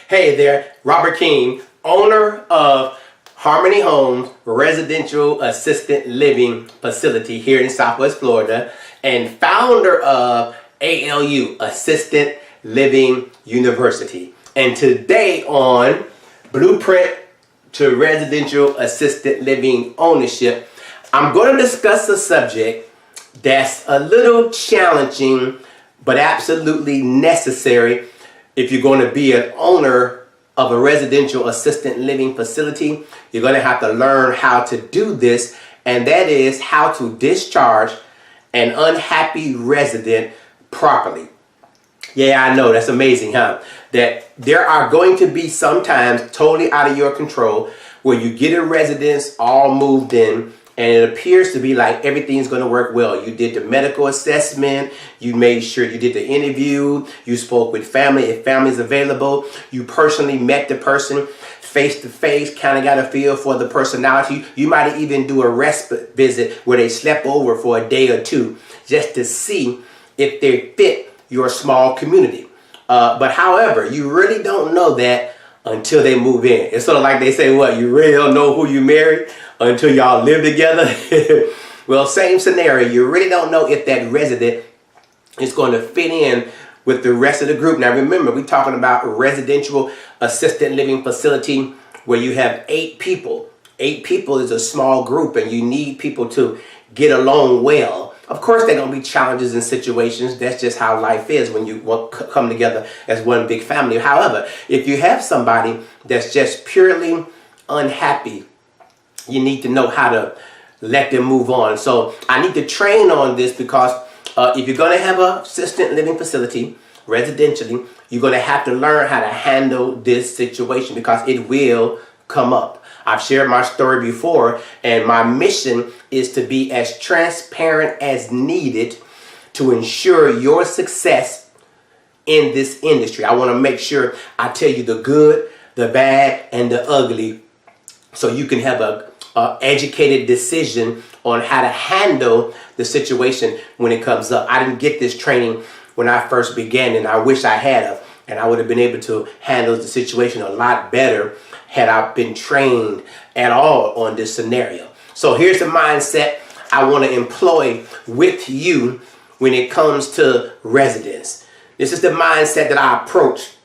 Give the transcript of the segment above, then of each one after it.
Hey there, Robert King, owner of Harmony Homes Residential Assisted Living Facility here in Southwest Florida, and founder of ALU, Assisted Living University. And today on Blueprint to Residential Assisted Living Ownership, I'm going to discuss a subject that's a little challenging, but absolutely necessary if you're going to be an owner of a residential assisted living facility. You're going to have to learn how to do this, and that is how to discharge an unhappy resident properly. Yeah, I know, that's amazing, huh? That there are going to be sometimes totally out of your control where you get a residence all moved in, and it appears to be like everything's going to work well. You did the medical assessment, you made sure you did the interview, you spoke with family if family's available, you personally met the person face to face, kind of got a feel for the personality. You might even do a respite visit where they slept over for a day or two just to see if they fit your small community. But however, you really don't know that until they move in. It's sort of like they say, what, you really don't know who you married until y'all live together? Well, same scenario. You really don't know if that resident is going to fit in with the rest of the group. Now remember, we're talking about a residential assisted living facility where you have 8 people. 8 people is a small group, and you need people to get along well. Of course, there are going to be challenges and situations. That's just how life is when you come together as one big family. However, if you have somebody that's just purely unhappy, you need to know how to let them move on. So I need to train on this because if you're going to have a assisted living facility residentially, you're going to have to learn how to handle this situation because it will come up. I've shared my story before, and my mission is to be as transparent as needed to ensure your success in this industry. I want to make sure I tell you the good, the bad, and the ugly so you can have a educated decision on how to handle the situation when it comes up. I didn't get this training when I first began, and I wish I had, and I would have been able to handle the situation a lot better had I been trained at all on this scenario. So here's the mindset I want to employ with you when it comes to residents. This is the mindset that I approach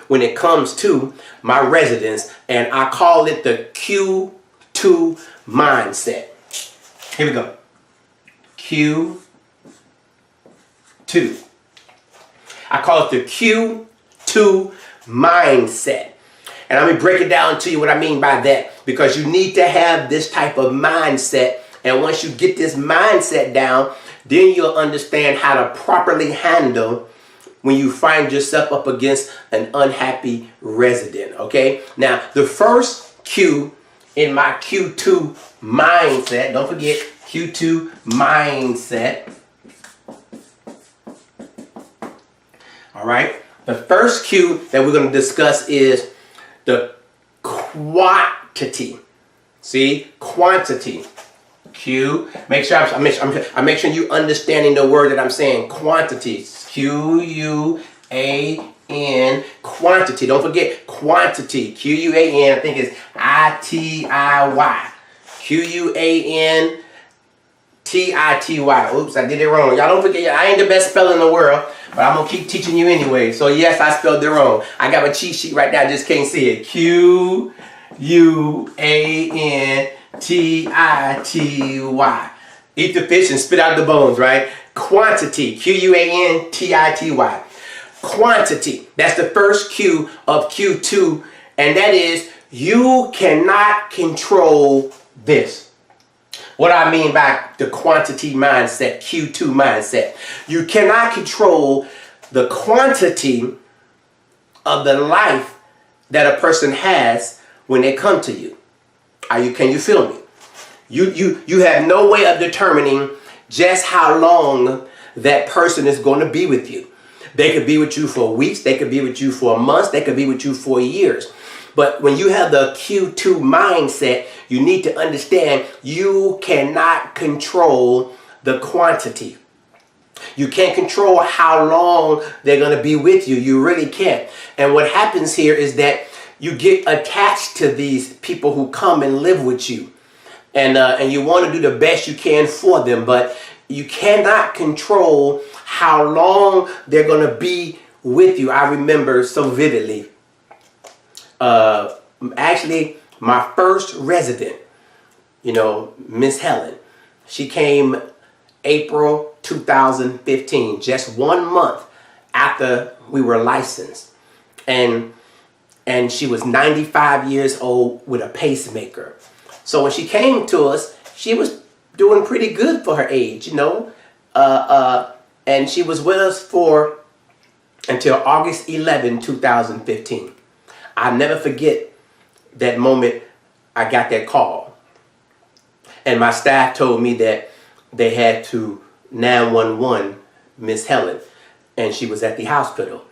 when it comes to my residents, and I call it the Q2 mindset. Here we go. Q2. I call it the Q2 mindset. And let me break it down to you what I mean by that, because you need to have this type of mindset. And once you get this mindset down, then you'll understand how to properly handle when you find yourself up against an unhappy resident. Okay? Now, the first Q in my Q2 mindset, don't forget Q2 mindset. All right? The first Q that we're going to discuss is the quantity. See? Quantity. Q. Make sure I make sure you understanding the word that I'm saying. Quantity. Q-U-A-N. Quantity. Don't forget quantity. Q-U-A-N. I think it's I-T-I-Y. Q-U-A-N. T-I-T-Y. Oops, I did it wrong. Y'all don't forget, I ain't the best speller in the world, but I'm going to keep teaching you anyway. So yes, I spelled it wrong. I got my cheat sheet right now, I just can't see it. Q-U-A-N-T-I-T-Y. Eat the fish and spit out the bones, right? Quantity. Q-U-A-N-T-I-T-Y. Quantity. That's the first Q of Q2, and that is you cannot control this. What I mean by the quantity mindset, Q2 mindset. You cannot control the quantity of the life that a person has when they come to you. Can you feel me? You have no way of determining just how long that person is going to be with you. They could be with you for weeks, they could be with you for months, they could be with you for years. But when you have the Q2 mindset, you need to understand you cannot control the quantity. You can't control how long they're going to be with you. You really can't. And what happens here is that you get attached to these people who come and live with you. And you want to do the best you can for them, but you cannot control how long they're going to be with you. I remember so vividly, actually, my first resident, Miss Helen, she came April 2015, just 1 month after we were licensed. And she was 95 years old with a pacemaker. So when she came to us, she was doing pretty good for her age, and she was with us until August 11, 2015. I'll never forget that moment I got that call. And my staff told me that they had to 911 Miss Helen, and she was at the hospital.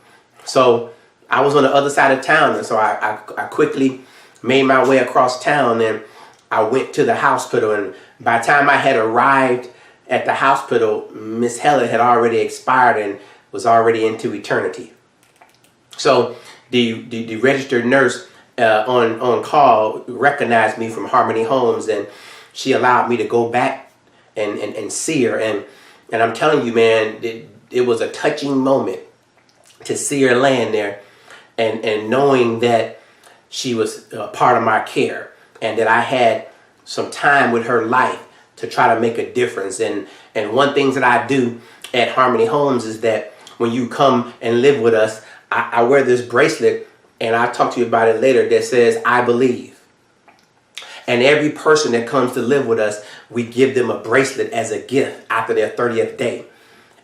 So I was on the other side of town, and so I quickly made my way across town, and I went to the hospital. And by the time I had arrived at the hospital, Miss Helen had already expired and was already into eternity. So the registered nurse on call recognized me from Harmony Homes, and she allowed me to go back and see her. And I'm telling you, man, it was a touching moment to see her laying there and knowing that she was part of my care, and that I had some time with her life to try to make a difference. And one thing that I do at Harmony Homes is that when you come and live with us, I wear this bracelet, and I'll talk to you about it later, that says, I believe. And every person that comes to live with us, we give them a bracelet as a gift after their 30th day.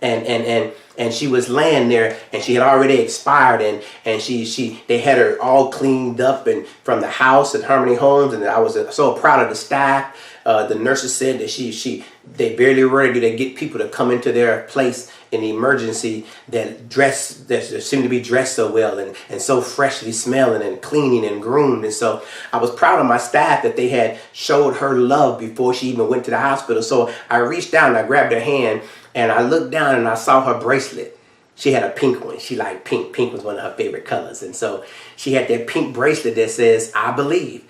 And she was laying there, and she had already expired, and they had her all cleaned up and from the house at Harmony Homes, and I was so proud of the staff. The nurses said that they barely were able to get people to come into their place in the emergency that seemed to be dressed so well and so freshly smelling and cleaning and groomed. And so I was proud of my staff that they had showed her love before she even went to the hospital. So I reached down and I grabbed her hand, and I looked down and I saw her bracelet. She had a pink one. She liked pink. Pink was one of her favorite colors. And so she had that pink bracelet that says, I believe.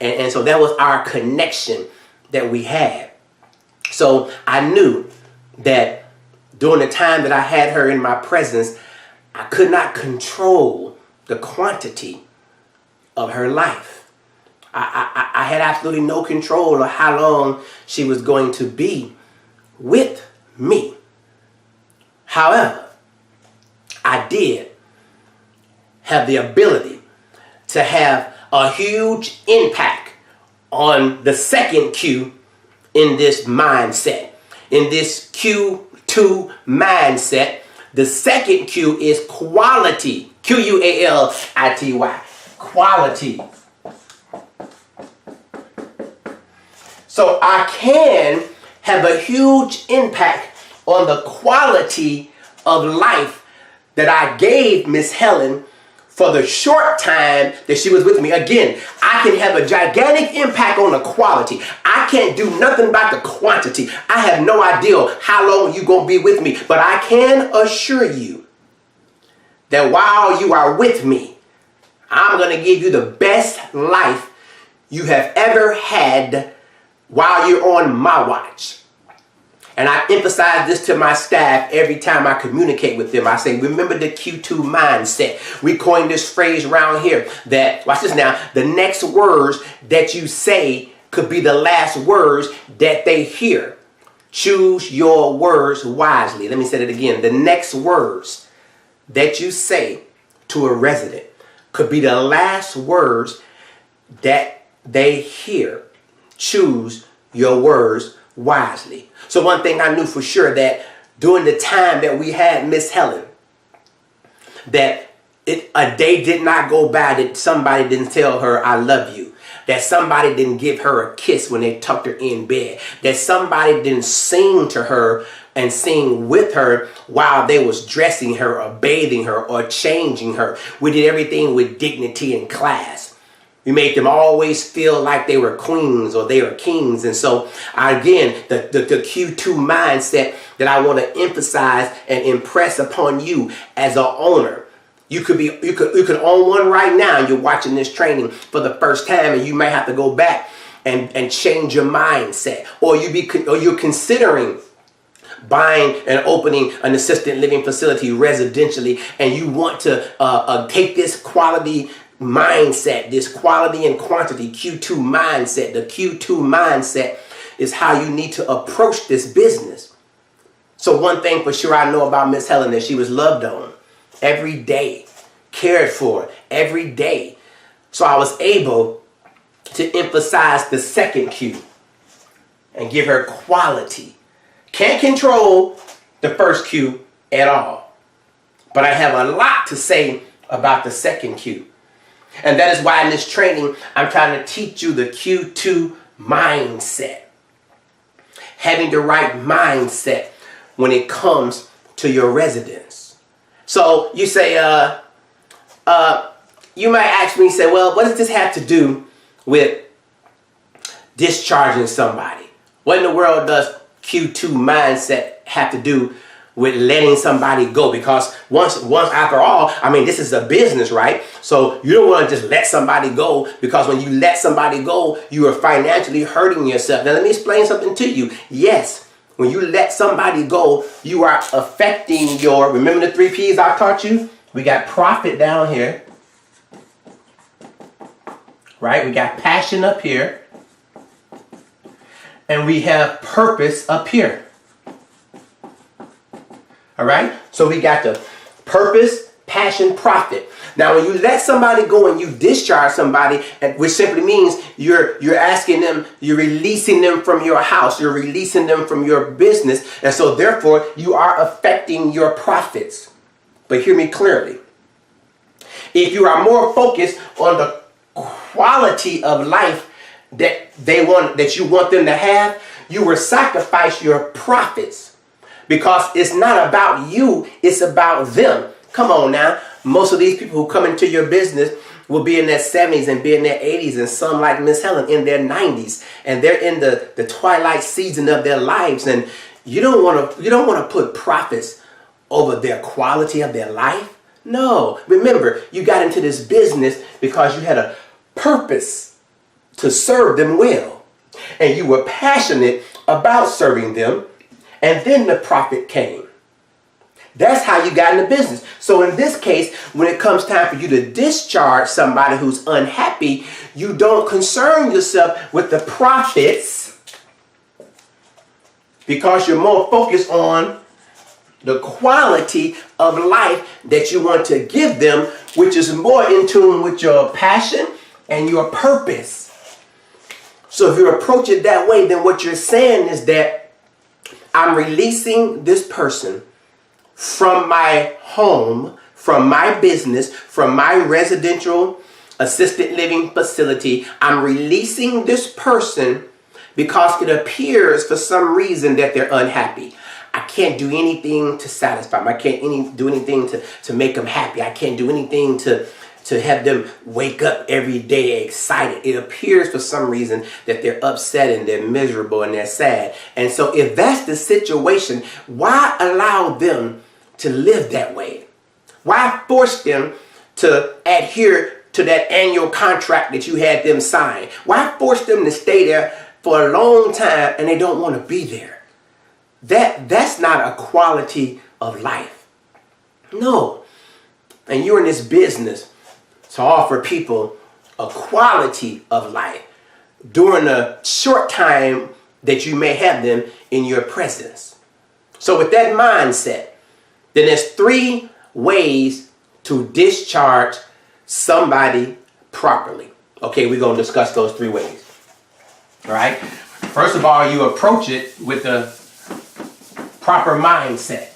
And so that was our connection that we had. So I knew that during the time that I had her in my presence, I could not control the quantity of her life. I had absolutely no control of how long she was going to be with me. However, I did have the ability to have a huge impact on the second Q in this mindset. In this Q2 mindset, the second Q is quality. Quality. Quality. So I can have a huge impact on the quality of life that I gave Miss Helen for the short time that she was with me. Again, I can have a gigantic impact on the quality. I can't do nothing about the quantity. I have no idea how long you're going to be with me, but I can assure you that while you are with me, I'm going to give you the best life you have ever had while you're on my watch. And I emphasize this to my staff every time I communicate with them. I say, remember the Q2 mindset. We coined this phrase around here that, watch this now, the next words that you say could be the last words that they hear. Choose your words wisely. Let me say that again. The next words that you say to a resident could be the last words that they hear. Choose your words wisely. So one thing I knew for sure, that during the time that we had Miss Helen, that a day did not go by that somebody didn't tell her, I love you. That somebody didn't give her a kiss when they tucked her in bed. That somebody didn't sing to her and sing with her while they was dressing her or bathing her or changing her. We did everything with dignity and class. We made them always feel like they were queens or they were kings. And so, again, the Q2 mindset that I want to emphasize and impress upon you as an owner. You could own one right now. You're watching this training for the first time, and you may have to go back and change your mindset, or you're considering buying and opening an assisted living facility residentially, and you want to take this quality mindset, this quality and quantity Q2 mindset. The Q2 mindset is how you need to approach this business. So one thing for sure I know about Miss Helen is she was loved on every day, cared for every day. So I was able to emphasize the second Q and give her quality. Can't control the first Q at all, but I have a lot to say about the second Q. And that is why in this training, I'm trying to teach you the Q2 mindset. Having the right mindset when it comes to your residents. So you say, you might ask me, say, well, what does this have to do with discharging somebody? What in the world does Q2 mindset have to do with letting somebody go? Because once after all, I mean, this is a business, right? So you don't want to just let somebody go, because when you let somebody go, you are financially hurting yourself. Now, let me explain something to you. Yes, when you let somebody go, you are affecting your, remember the 3 P's I taught you? We got profit down here, right? We got passion up here, and we have purpose up here. All right? So we got the purpose, passion, profit. Now, when you let somebody go and you discharge somebody, which simply means you're asking them, you're releasing them from your house, you're releasing them from your business, and so therefore you are affecting your profits. But hear me clearly. If you are more focused on the quality of life that you want them to have, you will sacrifice your profits, because it's not about you, it's about them. Come on now. Most of these people who come into your business will be in their 70s and be in their 80s, and some like Miss Helen in their 90s, and they're in the twilight season of their lives, and you don't want to put profits over their quality of their life. No. Remember, you got into this business because you had a purpose to serve them well, and you were passionate about serving them, and then the profit came. That's how you got in the business. So in this case, when it comes time for you to discharge somebody who's unhappy, you don't concern yourself with the profits, because you're more focused on the quality of life that you want to give them, which is more in tune with your passion and your purpose. So if you approach it that way, then what you're saying is that I'm releasing this person from my home, from my business, from my residential assisted living facility. I'm releasing this person because it appears for some reason that they're unhappy. I can't do anything to satisfy them. I can't do anything to make them happy. I can't do anything to have them wake up every day excited. It appears for some reason that they're upset and they're miserable and they're sad. And so if that's the situation, why allow them to live that way? Why force them to adhere to that annual contract that you had them sign? Why force them to stay there for a long time and they don't want to be there? That's not a quality of life. No. And you're in this business to offer people a quality of life during a short time that you may have them in your presence. So with that mindset, then there's 3 ways to discharge somebody properly. Okay, we're going to discuss those 3 ways. All right. First of all, you approach it with the proper mindset.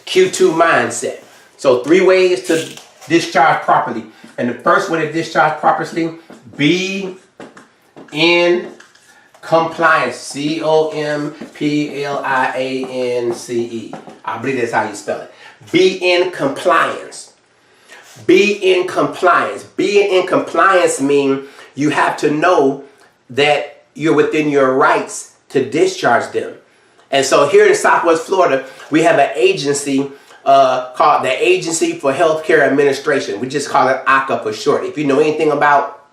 Q2 mindset. So 3 ways to discharge properly. And the first way to discharge properly, be in compliance. COMPLIANCE. I believe that's how you spell it. Be in compliance. Be in compliance. Being in compliance means you have to know that you're within your rights to discharge them. And so here in Southwest Florida, we have an agency called the Agency for Healthcare Administration. We just call it ACA for short. If you know anything about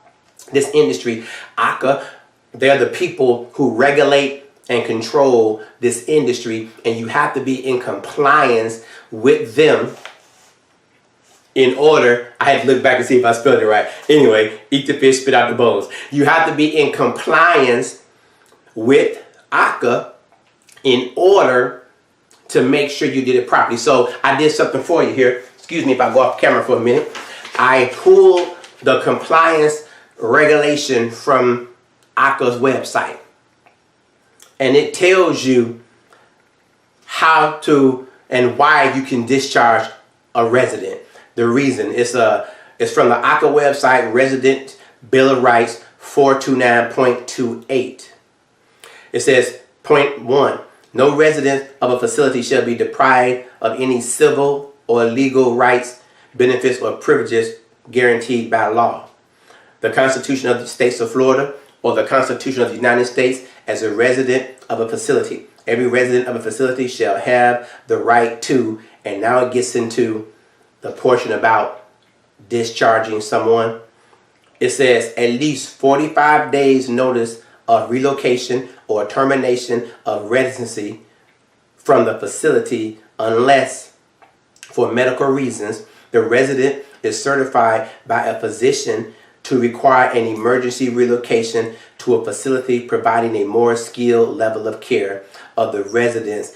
this industry, ACA, they're the people who regulate and control this industry, and you have to be in compliance with them in order. I had to look back and see if I spelled it right. Anyway, eat the fish, spit out the bones. You have to be in compliance with ACA in order to make sure you did it properly. So I did something for you here. Excuse me if I go off camera for a minute. I pulled the compliance regulation from ACA's website. And it tells you how to and why you can discharge a resident. The reason it's from the ACA website, Resident Bill of Rights 429.28. It says, point 1, no resident of a facility shall be deprived of any civil or legal rights, benefits, or privileges guaranteed by law. The Constitution of the States of Florida or the Constitution of the United States as a resident of a facility. Every resident of a facility shall have the right to, and now it gets into the portion about discharging someone. It says at least 45 days notice of relocation or termination of residency from the facility unless, for medical reasons, the resident is certified by a physician to require an emergency relocation to a facility providing a more skilled level of care of the residents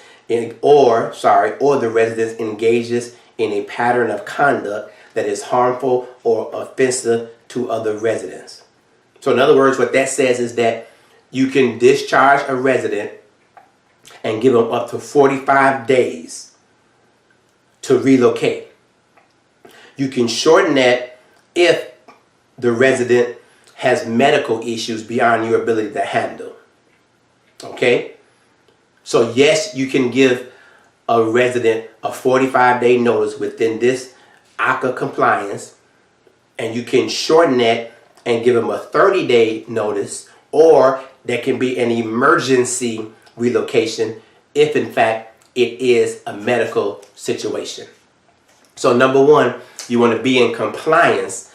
or the residents engages in a pattern of conduct that is harmful or offensive to other residents. So in other words, what that says is that you can discharge a resident and give them up to 45 days to relocate. You can shorten that if the resident has medical issues beyond your ability to handle. Okay? So yes, you can give a resident a 45-day notice within this ACA compliance, and you can shorten that and give them a 30-day notice, or there can be an emergency relocation if in fact it is a medical situation. So number one, you want to be in compliance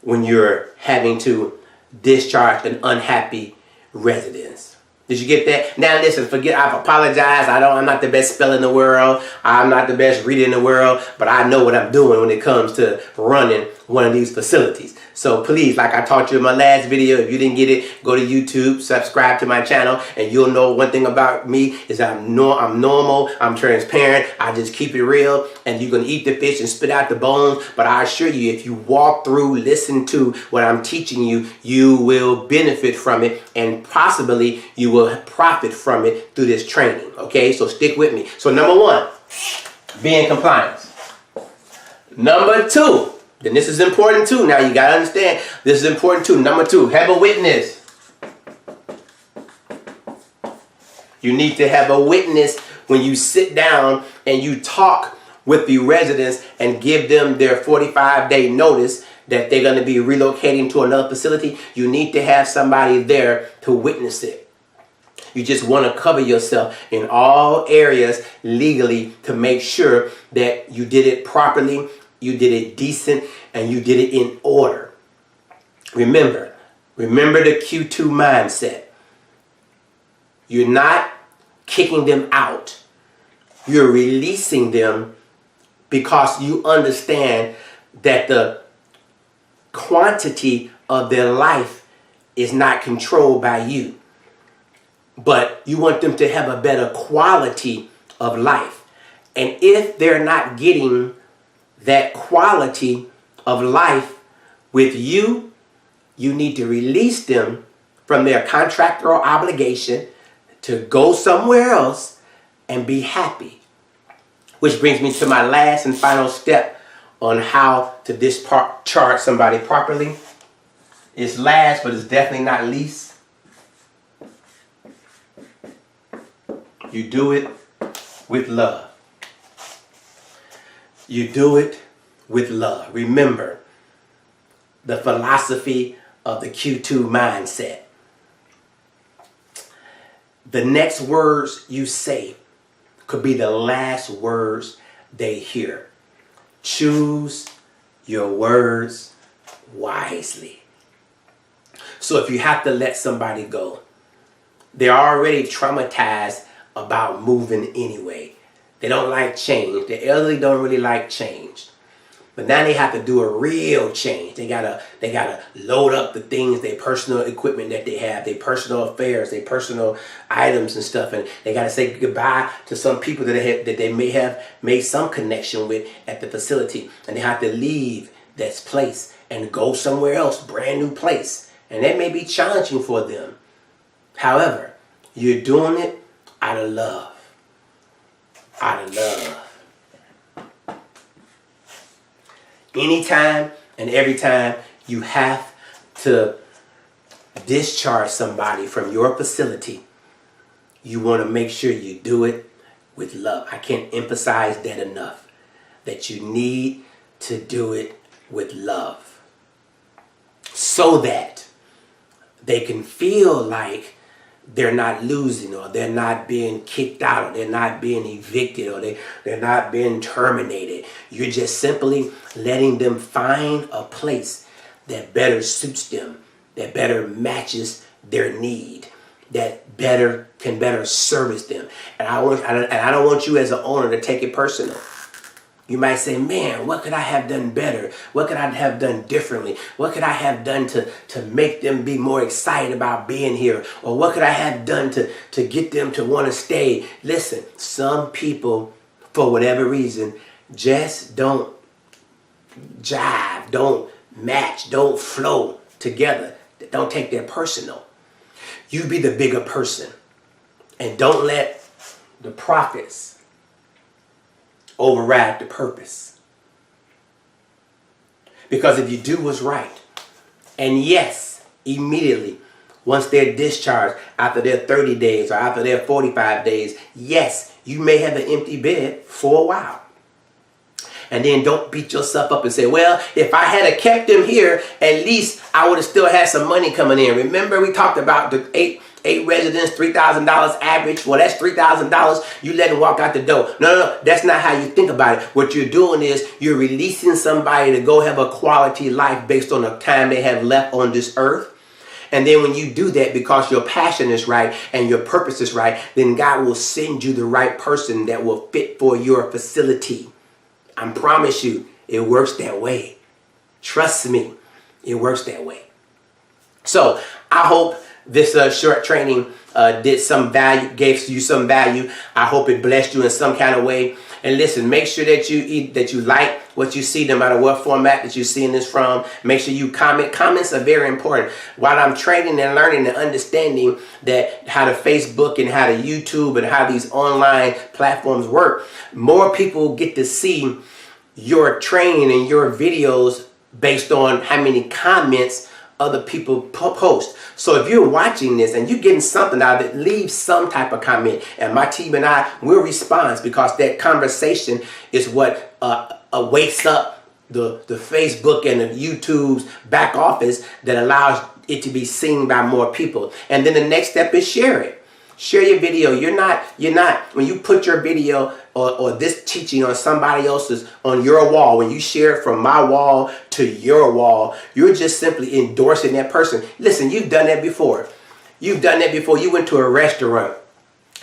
when you're having to discharge an unhappy resident. Did you get that? Now listen, I apologize. I'm not the best speller in the world. I'm not the best reader in the world, but I know what I'm doing when it comes to running one of these facilities. So please, like I taught you in my last video, if you didn't get it, go to YouTube, subscribe to my channel, and you'll know one thing about me is that I'm normal, I'm transparent, I just keep it real, and you're going to eat the fish and spit out the bones. But I assure you, if you walk through, listen to what I'm teaching you, you will benefit from it, and possibly you will profit from it through this training. Okay, so stick with me. So number one, be in compliance. Number two, then this is important too. Now you got to understand, this is important too. Number two, have a witness. You need to have a witness when you sit down and you talk with the residents and give them their 45-day notice that they're going to be relocating to another facility. You need to have somebody there to witness it. You just want to cover yourself in all areas legally to make sure that you did it properly, you did it decent, and you did it in order. Remember the Q2 mindset. You're not kicking them out. You're releasing them because you understand that the quantity of their life is not controlled by you. But you want them to have a better quality of life. And if they're not getting that quality of life with you, you need to release them from their contractual obligation to go somewhere else and be happy. Which brings me to my last and final step on how to discharge somebody properly. It's last, but it's definitely not least. You do it with love. You do it with love. Remember the philosophy of the Q2 mindset. The next words you say could be the last words they hear. Choose your words wisely. So if you have to let somebody go, they're already traumatized about moving anyway. They don't like change. The elderly don't really like change. But now they have to do a real change. They gotta load up the things, their personal equipment that they have, their personal affairs, their personal items and stuff, and they gotta say goodbye to some people that they may have made some connection with at the facility, and they have to leave this place and go somewhere else, brand new place, and that may be challenging for them. However, you're doing it out of love. Out of love. Anytime and every time you have to discharge somebody from your facility, you want to make sure you do it with love. I can't emphasize that enough, that you need to do it with love so that they can feel like they're not losing, or they're not being kicked out, or they're not being evicted, or they're not being terminated. You're just simply letting them find a place that better suits them, that better matches their need, that can better service them. And I don't want you as an owner to take it personal. You might say, man, what could I have done better? What could I have done differently? What could I have done to make them be more excited about being here? Or what could I have done to get them to want to stay? Listen, some people, for whatever reason, just don't jive, don't match, don't flow together. Don't take that personal. You be the bigger person. And don't let the profits override the purpose. Because if you do what's right, and yes, immediately, once they're discharged, after their 30 days or after their 45 days, yes, you may have an empty bed for a while. And then don't beat yourself up and say, well, if I had kept them here, at least I would have still had some money coming in. Remember we talked about the eight residents, $3,000 average. Well, that's $3,000. You let them walk out the door. No. That's not how you think about it. What you're doing is you're releasing somebody to go have a quality life based on the time they have left on this earth. And then when you do that, because your passion is right and your purpose is right, then God will send you the right person that will fit for your facility. I promise you, it works that way. Trust me, it works that way. So I hope this short training did some value, gave you some value. I hope it blessed you in some kind of way. And listen, make sure that you like what you see, no matter what format that you're seeing this from. Make sure you comment. Comments are very important. While I'm training and learning and understanding that how to Facebook and how to YouTube and how these online platforms work, more people get to see your training and your videos based on how many comments other people post. So if you're watching this and you're getting something out of it, leave some type of comment, and my team and I will respond, because that conversation is what wakes up the Facebook and the YouTube's back office that allows it to be seen by more people. And then the next step is share it. Share your video. You're not, when you put your video or this teaching on somebody else's, on your wall, when you share it from my wall to your wall, you're just simply endorsing that person. Listen, you've done that before. You've done that before. You went to a restaurant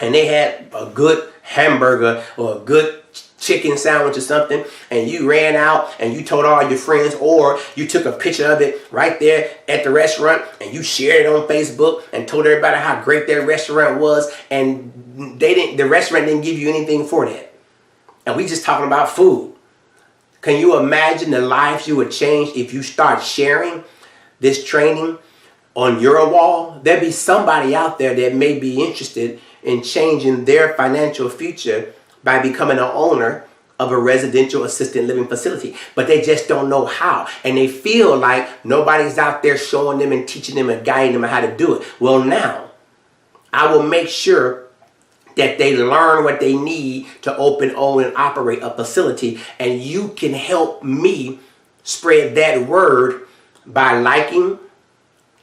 and they had a good hamburger or a good chicken sandwich or something, and you ran out and you told all your friends, or you took a picture of it right there at the restaurant and you shared it on Facebook and told everybody how great that restaurant was, and the restaurant didn't give you anything for that. And we just talking about food. Can you imagine the lives you would change if you start sharing this training on your wall? There'd be somebody out there that may be interested in changing their financial future by becoming an owner of a residential assisted living facility, but they just don't know how, and they feel like nobody's out there showing them and teaching them and guiding them how to do it. Well, now I will make sure that they learn what they need to open, own, and operate a facility. And you can help me spread that word by liking,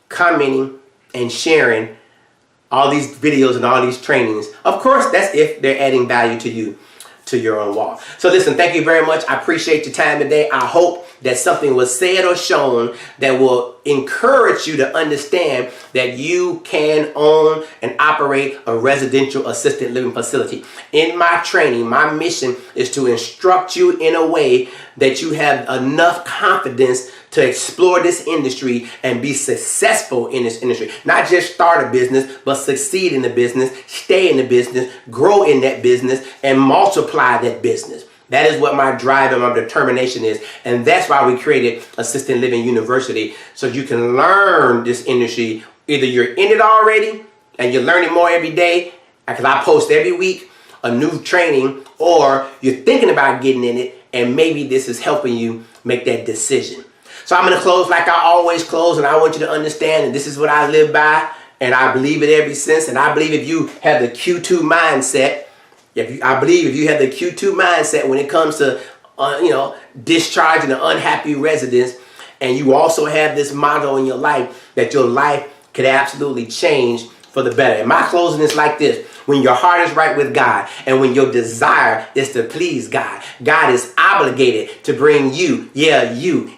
commenting, and sharing all these videos and all these trainings. Of course, that's if they're adding value to you, to your own wall. So listen, thank you very much. I appreciate your time today. I hope that something was said or shown that will encourage you to understand that you can own and operate a residential assisted living facility. In my training, my mission is to instruct you in a way that you have enough confidence to explore this industry and be successful in this industry. Not just start a business, but succeed in the business, stay in the business, grow in that business, and multiply that business. That is what my drive and my determination is. And that's why we created Assisted Living University, so you can learn this industry. Either you're in it already and you're learning more every day, because I post every week a new training, or you're thinking about getting in it and maybe this is helping you make that decision. So I'm going to close like I always close, and I want you to understand that this is what I live by, and I believe it ever since. And I believe if you have the Q2 mindset, I believe if you have the Q2 mindset when it comes to discharging an unhappy residents, and you also have this motto in your life, that your life could absolutely change for the better. And my closing is like this: when your heart is right with God, and when your desire is to please God, God is obligated to bring you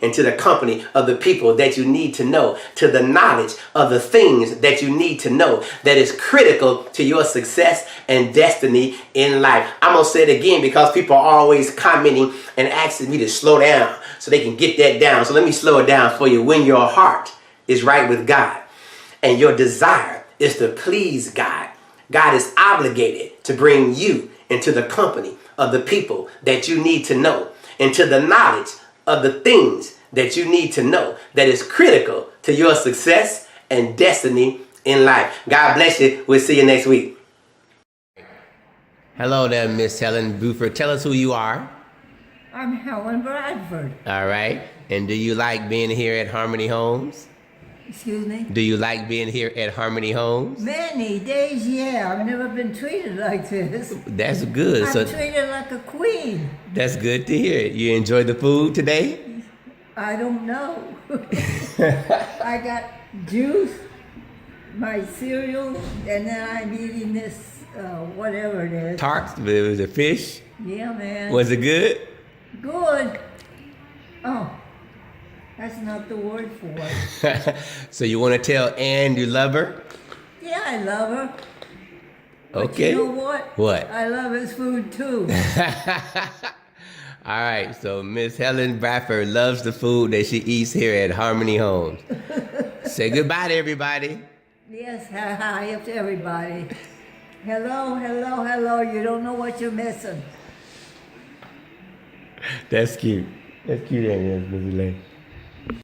into the company of the people that you need to know, to the knowledge of the things that you need to know that is critical to your success and destiny in life. I'm going to say it again because people are always commenting and asking me to slow down so they can get that down. So let me slow it down for you. When your heart is right with God and your desire is to please God, God is obligated to bring you into the company of the people that you need to know, into the knowledge of the things that you need to know that is critical to your success and destiny in life. God bless you. We'll see you next week. Hello there, Miss Helen Buford. Tell us who you are. I'm Helen Bradford. All right. And do you like being here at Harmony Homes? Excuse me? Do you like being here at Harmony Homes? Many days, yeah. I've never been treated like this. That's good. I'm treated like a queen. That's good to hear. You enjoyed the food today? I don't know. I got juice, my cereal, and then I'm eating this, whatever it is. Tarts? It was a fish? Yeah, man. Was it good? Good. Oh. That's not the word for it. So you want to tell Ann you love her? Yeah, I love her. But Okay. you know what? What? I love his food too. All right, so Miss Helen Bradford loves the food that she eats here at Harmony Homes. Say goodbye to everybody. Yes, hi up to everybody. Hello, hello, hello. You don't know what you're missing. That's cute. That's cute, Ann. That's Mrs. Lane.